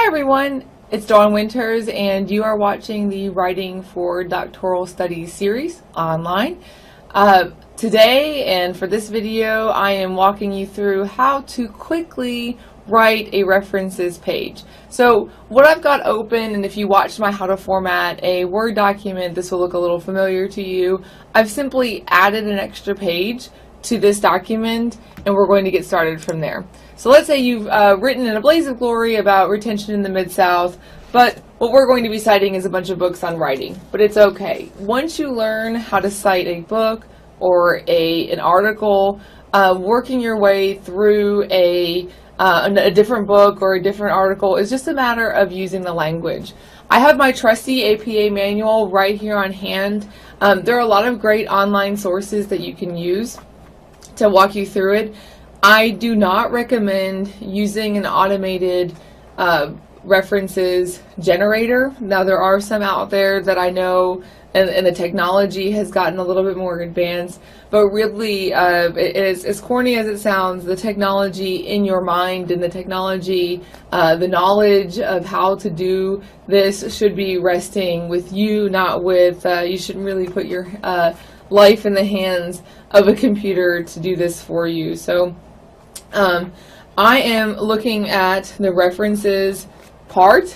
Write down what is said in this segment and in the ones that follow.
Hi everyone, it's Dawn Winters and you are watching the Writing for Doctoral Studies series online. Today and for this video I am walking you through how to quickly write a references page. So what I've got open, and if you watched my how to format a Word document, this will look a little familiar to you. I've simply added an extra page to this document and we're going to get started from there. So let's say you've written in a blaze of glory about retention in the Mid-South, but what we're going to be citing is a bunch of books on writing. But it's okay. Once you learn how to cite a book or an article, working your way through a different book or a different article is just a matter of using the language. I have my trusty APA manual right here on hand. There are a lot of great online sources that you can use to walk you through it. I do not recommend using an automated references generator. Now there are some out there that I know and the technology has gotten a little bit more advanced, but really it is, as corny as it sounds, the technology in your mind and the technology, the knowledge of how to do this should be resting with you, not with, you shouldn't really put your life in the hands of a computer to do this for you. So I am looking at the references part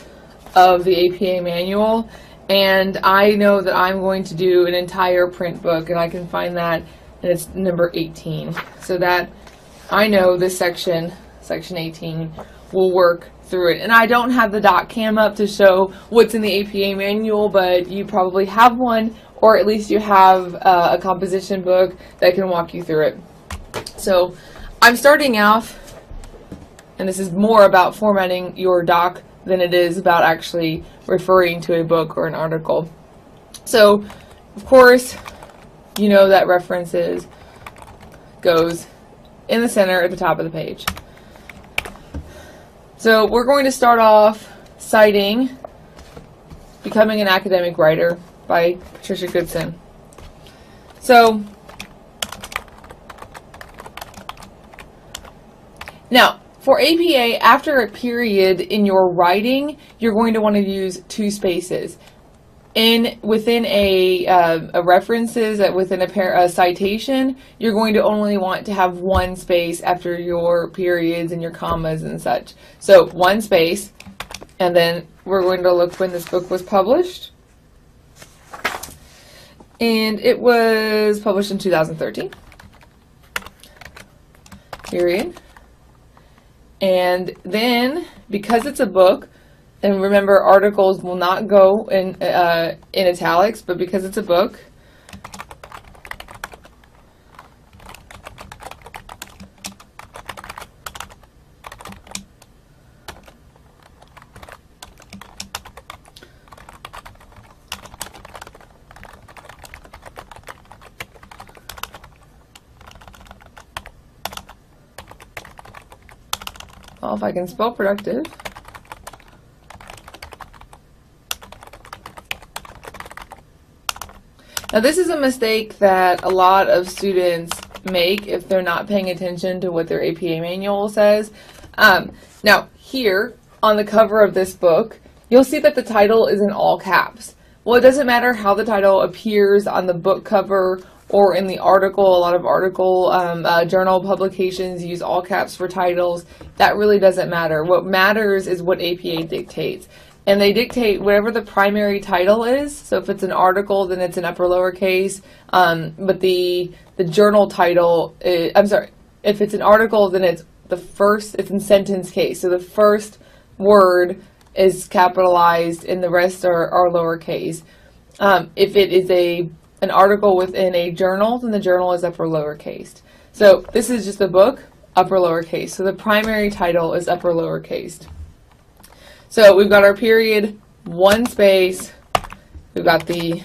of the APA manual, and I know that I'm going to do an entire print book, and I can find that, and it's number 18. So that I know this section 18, will work through it. And I don't have the doc cam up to show what's in the APA manual, but you probably have one, or at least you have a composition book that can walk you through it. So I'm starting off, and this is more about formatting your doc than it is about actually referring to a book or an article. So, of course, you know that references goes in the center at the top of the page. So we're going to start off citing Becoming an Academic Writer by Patricia Goodson. So now, for APA, after a period in your writing, you're going to want to use 2 spaces. Within a references, within a citation, you're going to only want to have 1 space after your periods and your commas and such. So 1 space, and then we're going to look when this book was published. And it was published in 2013. Period. And then, because it's a book, and remember articles will not go in italics, but because it's a book, well, if I can spell productive. Now this is a mistake that a lot of students make if they're not paying attention to what their APA manual says. Now here on the cover of this book, you'll see that the title is in all caps. Well, it doesn't matter how the title appears on the book cover or in the article. A lot of article journal publications use all caps for titles. That really doesn't matter. What matters is what APA dictates. And they dictate whatever the primary title is. So if it's an article, then it's in upper lowercase. But the journal title, if it's an article, then it's in sentence case. So the first word is capitalized and the rest are lowercase. If it is an article within a journal, then the journal is upper lowercase. So this is just a book, upper lowercase. So the primary title is upper lowercase. So we've got our period, 1 space. We've got it's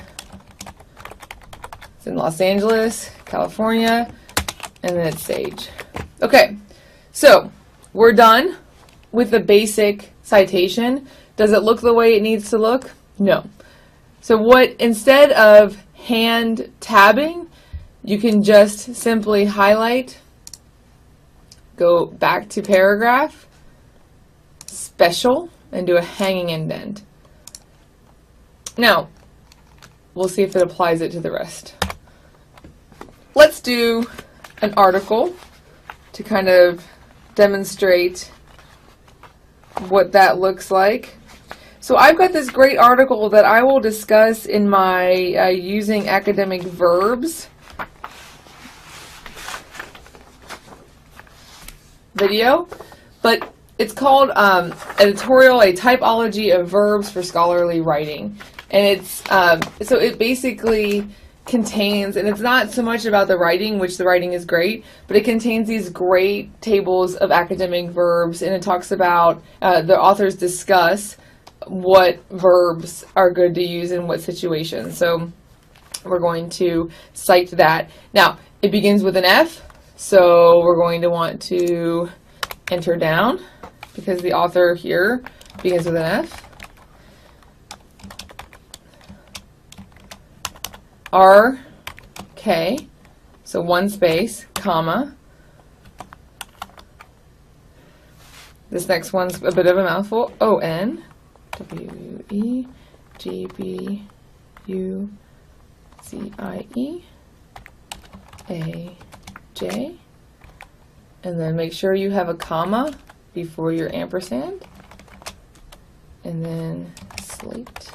in Los Angeles, California, and then it's Sage. Okay, so we're done with the basic citation. Does it look the way it needs to look? No. So instead of hand tabbing, you can just simply highlight, go back to paragraph, special, and do a hanging indent. Now, we'll see if it applies it to the rest. Let's do an article to kind of demonstrate what that looks like. So I've got this great article that I will discuss in my using academic verbs video, but it's called Editorial, a Typology of Verbs for Scholarly Writing. And it's, so it basically contains, and it's not so much about the writing, which the writing is great, but it contains these great tables of academic verbs, and it talks about, the authors discuss what verbs are good to use in what situations. So we're going to cite that. Now, it begins with an F, so we're going to want to enter down because the author here begins with an F. R, K, so one space, comma. This next one's a bit of a mouthful. O, N, W, E, G, B, U, C, I, E, A, J. And then make sure you have a comma before your ampersand. And then slate,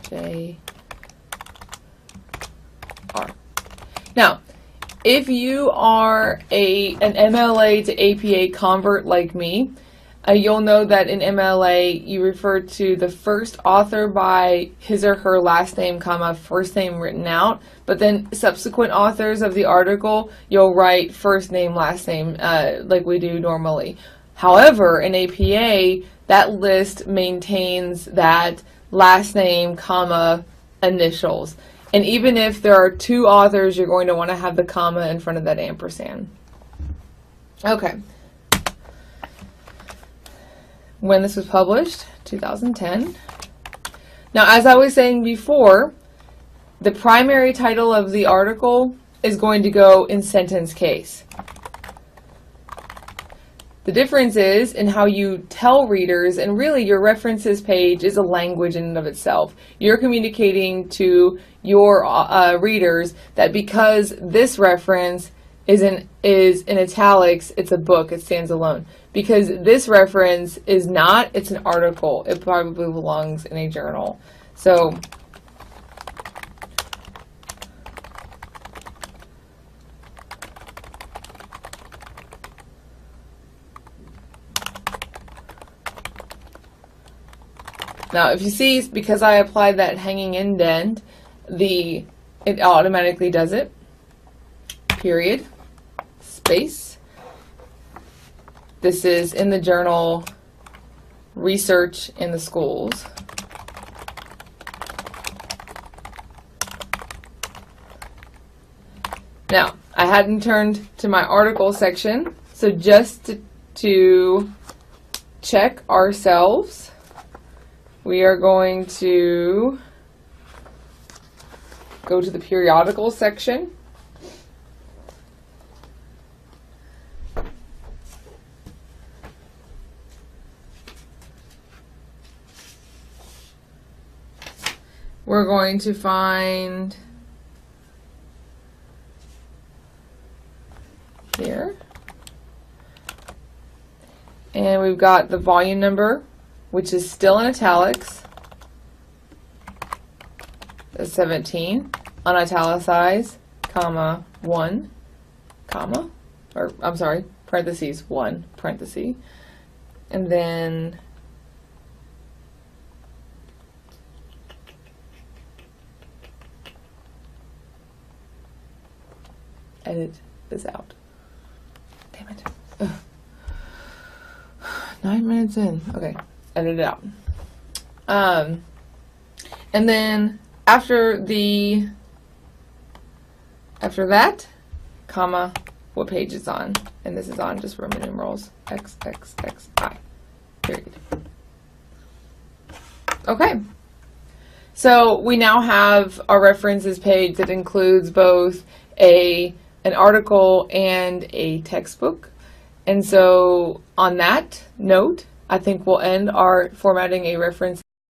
J, R. Now, if you are an MLA to APA convert like me, you'll know that in MLA you refer to the first author by his or her last name, comma, first name written out, but then subsequent authors of the article, you'll write first name, last name, like we do normally. However, in APA, that list maintains that last name, comma, initials. And even if there are two authors, you're going to want to have the comma in front of that ampersand. Okay. When this was published, 2010. Now, as I was saying before, the primary title of the article is going to go in sentence case. The difference is in how you tell readers, and really your references page is a language in and of itself. You're communicating to your readers that because this reference is in italics, it's a book, it stands alone. Because this reference is not, it's an article. It probably belongs in a journal. So now, if you see, because I applied that hanging indent, it automatically does it. Period. Space. This is in the journal Research in the Schools. Now, I hadn't turned to my article section, so just to check ourselves, we are going to go to the periodical section. We're going to find here, and we've got the volume number, which is still in italics, that's 17, unitalicized, comma, 1, comma, or I'm sorry, parentheses, 1, parenthesis, and then edit this out. Damn it. Ugh. 9 minutes in. Okay, edit it out. And then after that, comma, what page it's on, and this is on just Roman numerals, X, X, X, I, period. Okay. So we now have our references page that includes both an article and a textbook. And so on that note, I think we'll end our formatting a reference